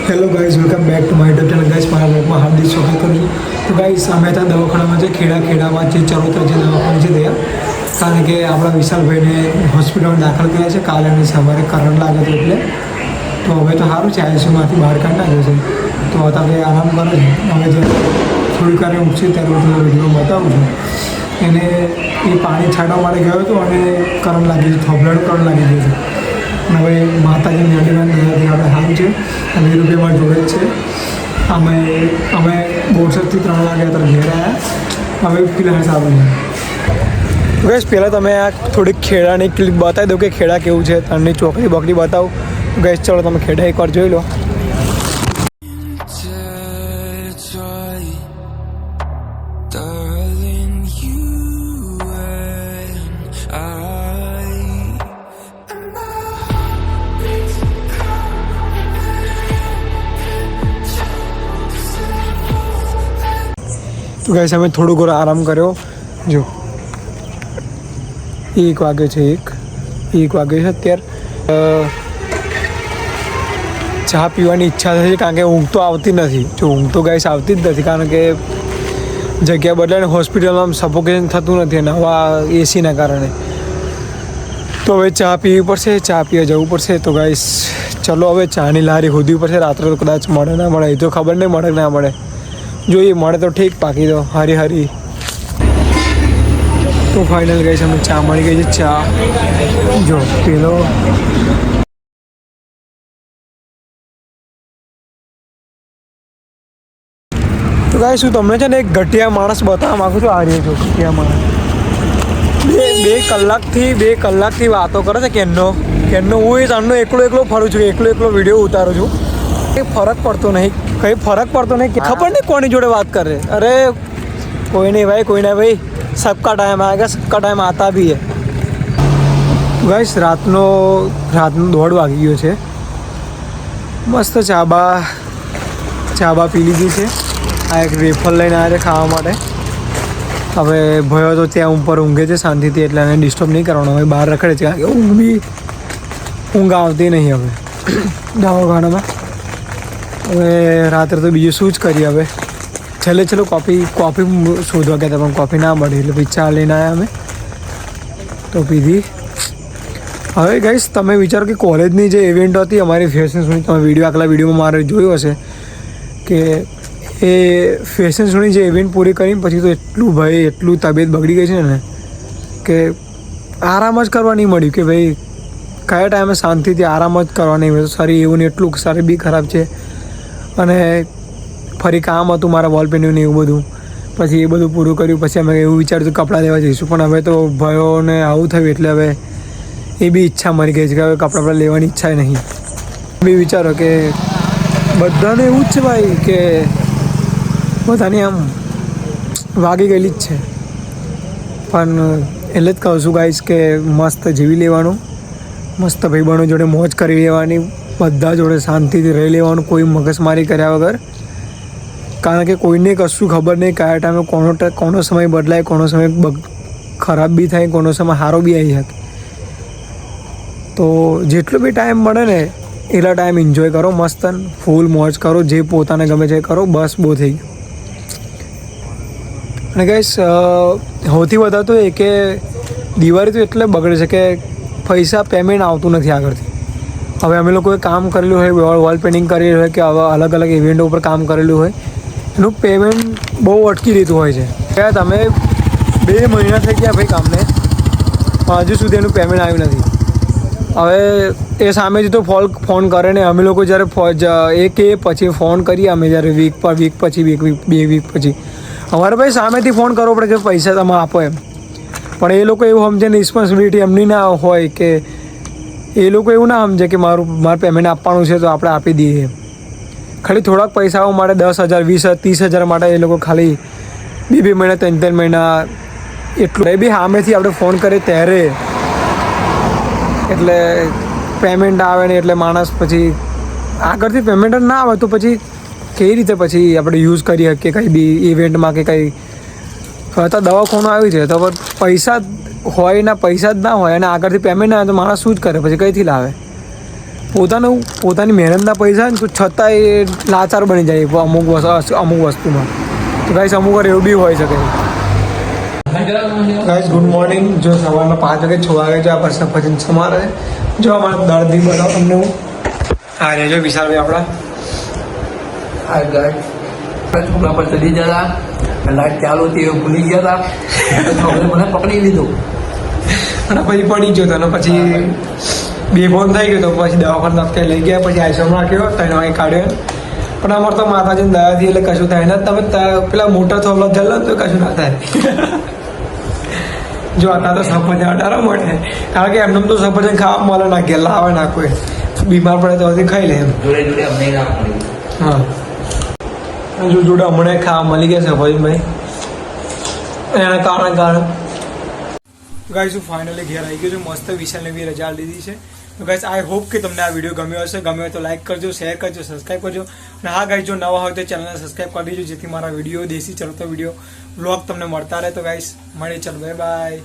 Hello guys, welcome back to my YouTube channel guys. મારા બ્લોગમાં હાર્દિક સ્વાગત કરું છું. તો ગાઈઝ, અમે ત્યાં દવાખાનામાં છે, ખેડામાં જે ચરોતર જે દવાખાનું છે ત્યાં, કારણ કે આપણા વિશાલભાઈને હોસ્પિટલમાં દાખલ કર્યા છે. કાલે અને સવારે કરંટ લાગે છે એટલે તો હવે તો સારું છે, આઈસીયુમાંથી બહાર કાઢી નાખ્યો છે. તો અત્યારે આરામ કરે છે. હવે જે થોડીક વાર ઉઠશે ત્યારે હું તમને વિડીયો બતાવું છું. એને એ પાણી છાંટવા માટે ગયો હતો અને કરંટ લાગી ગયું, થોભલાનું કરંટ લાગી ગયું છે. હવે માતાજીની અડીવાન દયાથી આપણે સારું છે. 20 રૂપિયામાં જોડે જ છે. અમે બોરસદથી 3 વાગે અત્યારે ઘેર આવ્યા. હવે ફિલહાલ સારું છે. બસ પહેલાં તમે આ થોડીક ખેડાની ક્લિપ બતાવી દો કે ખેડા કેવું છે. તણની ચોકડી બકડી બતાવો. ગેસ ચલો તમે ખેડા એકવાર જોઈ લો. તો ગાઈસ અમે થોડું ઘણો આરામ કર્યો. જો 1 વાગે છે, 1 વાગે છે અત્યારે. ચા પીવાની ઈચ્છા થઈ કારણ કે ઊંઘ તો આવતી નથી. જો ઊંઘ તો ગાઈસ આવતી જ નથી કારણ કે જગ્યા બદલાઈને હોસ્પિટલમાં સફોકેશન થતું નથી અને હવા એસીના કારણે. તો હવે ચા પીવી પડશે, ચા પીવા જવું પડશે. તો ગાઈસ ચલો હવે ચાની લારી ખોદવી પડશે. રાત્રે તો કદાચ મળે ના મળે એ તો ખબર નહીં, મળે ના મળે. જોઈએ મળે તો ઠીક, બાકી તો હરી. તો ફાઇનલ ગઈ છે, અમે ચા મળી ગઈ છે. ચા જો પેલો તો ગાઈસ શું તમને છે ને એક ઘટિયા માણસ બતાવવા માગું છું. આ રહ્યો છો ઘટિયા માણસ. બે કલાકથી વાતો કરે છે કેનનો હું એ સામનો એકલો ફરું છું, એકલો વિડીયો ઉતારું છું. કંઈ ફરક પડતો નહીં. ખબર નહીં કોની જોડે વાત કરે. અરે કોઈ નહીં ભાઈ, सबका टाइम आएगा, सबका टाइम आता भी है. ગાઈસ રાતનો 1:30 વાગી ગયો છે. મસ્ત ચાબા પી લીધી છે. આ એક વેફર લઈને આવ્યા છે ખાવા માટે. હવે ભયો તો ત્યાં ઉપર ઊંઘે છે શાંતિથી, એટલે એને ડિસ્ટર્બ નહીં કરવાનો. હવે બહાર રખડે છે કારણ કે ઊંઘ આવતી નહીં હવે દવાખાનામાં. હવે રાત્રે તો બીજું શું જ કરીએ. હવે ચલો કોફી શોધવા ગયા હતા પણ કોફી ના મળી એટલે પછી ચા લઈને આવ્યા અમે, તો પીધી. હવે ગાઈસ તમે વિચારો કે કોલેજની જે ઇવેન્ટ હતી અમારી ફેશન શોની, તમે આગલા વિડીયોમાં મારે જોયું હશે કે એ ફેશન શોની જે ઇવેન્ટ પૂરી કરીને પછી તો એટલું તબિયત બગડી ગઈ છે ને કે આરામ જ કરવા નહીં મળ્યું. કે ભાઈ કયા ટાઈમે શાંતિથી આરામ જ કરવા નહીં મળ્યું. શરીર એવું ને એટલું શરીર બી ખરાબ છે અને ફરી કામ હતું મારા વોલ પેઇન્ટિંગને એવું બધું. પછી એ બધું પૂરું કર્યું. પછી અમે એવું વિચાર્યું કપડાં લેવા જઈશું, પણ હવે તો ભયોને આવું થયું એટલે હવે એ બી ઈચ્છા મરી ગઈ છે કે હવે કપડાં લેવાની ઈચ્છા નહીં. બી વિચારો કે બધાને એવું જ છે ભાઈ કે બધાની આમ વાગી ગયેલી જ છે. પણ એટલે જ કહું છું ગાઈસ કે મસ્ત જીવી લેવાનું, મસ્ત ભાઈબંધો જોડે મોજ કરી લેવાની, બધા જોડે શાંતિથી રહી લેવાનું, કોઈ મગજમારી કર્યા વગર. કારણ કે કોઈને કશું ખબર નહીં કયા ટાઈમે કોનો સમય બદલાય, કોનો સમય ખરાબ બી થાય, કોનો સમય સારો બી આવી શકે. તો જેટલો બી ટાઈમ મળે ને એટલા ટાઈમ એન્જોય કરો, મસ્ત ફૂલ મોજ કરો, જે પોતાને ગમે છે કરો, બસ બહુ થઈ ગયું. અને ગાઈસ સૌથી વધારે તો એ કે દિવાળી તો એટલે બગડે છે કે પૈસા પેમેન્ટ આવતું નથી આગળથી. હવે અમે લોકોએ કામ કરેલું હોય, વોલ પેઇન્ટિંગ કરેલું હોય કે આવા અલગ ઇવેન્ટો ઉપર કામ કરેલું હોય, એનું પેમેન્ટ બહુ અટકી રહેતું હોય છે. ત્યાં તમે 2 મહિના થઈ ગયા ભાઈ કામને, હજુ સુધી એનું પેમેન્ટ આવ્યું નથી. હવે એ સામેથી તો ફોન કરે ને અમે લોકો જ્યારે પછી ફોન કરીએ અમે જ્યારે વીક પછી 2 વીક પછી અમારે ભાઈ સામેથી ફોન કરવો પડે કે પૈસા તમે આપો એમ. પણ એ લોકો એવું સમજે ને રિસ્પોન્સિબિલિટી એમની ના હોય કે એ લોકો એવું ના સમજે કે મારું પેમેન્ટ આપવાનું છે તો આપણે આપી દઈએ. ખાલી થોડાક પૈસાઓ માટે 10,000 20,000 30,000 માટે એ લોકો ખાલી 2 મહિના 3 મહિના એટલું એ બી સામેથી આપણે ફોન કરીએ ત્યારે એટલે પેમેન્ટ આવે ને એટલે માણસ પછી આગળથી પેમેન્ટ ના આવે તો પછી કેવી રીતે પછી આપણે યુઝ કરી શકીએ કંઈ બી ઇવેન્ટમાં કે કંઈ. હવે તો દવાખાનું આવી છે તો પૈસા હોય ના પૈસા જ ના હોય અને આગળથી પેમેન્ટ ના આવે તો માણસ શું જ કરે પછી કંઈથી લાવે. પોતાની મહેનતના પૈસા ને તો છતાં એ લાચાર બની જાય અમુક વસ્તુમાં. તો ગાઈસ અમુક વાર એવું બી હોઈ શકે. Guys good morning. જો સવારના 5 વાગે 6 વાગે જો આપણે સફરજન સમારે જો અમારા દર્દી બતાવો તમને હું. હા રેજો વિશાલભાઈ આપણા. હા ગાઈસ છોકરા પર ચડી જતા લાઈટ ચાલુ હતી એ ભૂલી ગયા હતા છોકરે મને પકડી લીધો અને પછી પડી ગયો હતો અને પછી બેફોન થઈ ગયો તો પછી દવાખાને ડૉક્ટરે લઈ ગયા પછી આઈસોમાં રાખ્યો 3 વાગે કાઢ્યો. પણ અમારે તો માતાજીની દયાથી એટલે કશું થાય ને. તમે પેલા મોટા થોભલા જલ્લો તો કશું ના થાય. જો હતા તો સફરજન અડારો મળે કારણ કે એમને તો સફરજન ખાવા મળે ના ઘેર લાવે ના કોઈ બીમાર પડે તો હજી ખાઈ લે એમ. જોડે જોડે અમને ના પડી. હા જો જોડે હમણાં ખાવા મળી ગયા સફરજનભાઈ એના કારણે ગાઈસ હું ફાઇનલી ઘેર આવી ગયો છું. મસ્ત વિશાલને બી રજા લીધી છે. તો ગાઈસ આઈ હોપ કે તમને આ વિડીયો ગમ્યો હશે. ગમ્યો હોય તો લાઈક કરજો, શેર કરજો, સબસ્ક્રાઈબ કરજો. અને હા ગાઈસ જો નવા હોય તો ચેનલને સબસ્ક્રાઈબ કરી દેજો જેથી મારા વિડીયો દેશી ચડતો વિડીયો વ્લોગ તમને મળતા રહે. તો ગાઈસ મળીએ, ચાલો બાય બાય.